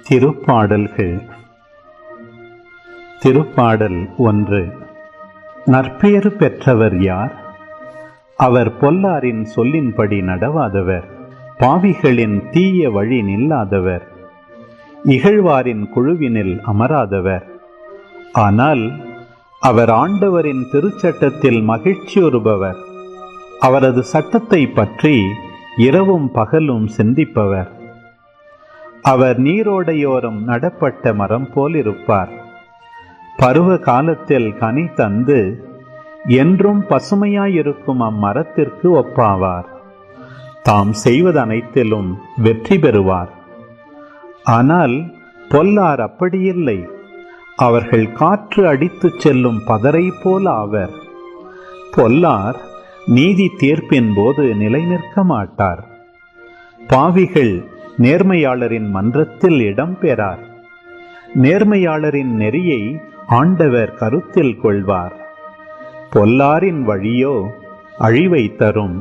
திருப்பாடல்கள். திருப்பாடல் 1. நற்பேறு பெற்றவர் யார்? அவர் பொல்லாரின் சொல்லின்படி நடவாதவர், பாவிகளின் தீய வழி நில்லாதவர், இகழ்வாரின் குழுவினில் அமராதவர். ஆனால் அவர் ஆண்டவரின் திருச்சட்டத்தில் மகிழ்ச்சியுறுபவர், அவரது சட்டத்தை பற்றி இரவும் பகலும் சிந்திப்பவர். அவர் நீரோடையோரம் நடப்பட்ட மரம் போலிருப்பார். பருவ காலத்தில் கனி தந்து என்றும் பசுமையாயிருக்கும் அம்மரத்திற்கு ஒப்பாவார். தாம் செய்வதனைத்திலும் வெற்றி பெறுவார். ஆனால் பொல்லார் அப்படியில்லை. அவர்கள் காற்று அடித்துச் செல்லும் பதரை போல் ஆவர். பொல்லார் நீதி தீர்ப்பின் போது நிலை நிற்க மாட்டார். பாவிகள் நேர்மையாளரின் மன்றத்தில் இடம் பெறார். நேர்மையாளரின் நெறியை ஆண்டவர் கருத்தில் கொள்வார். பொல்லாரின் வழியோ அழிவை தரும்.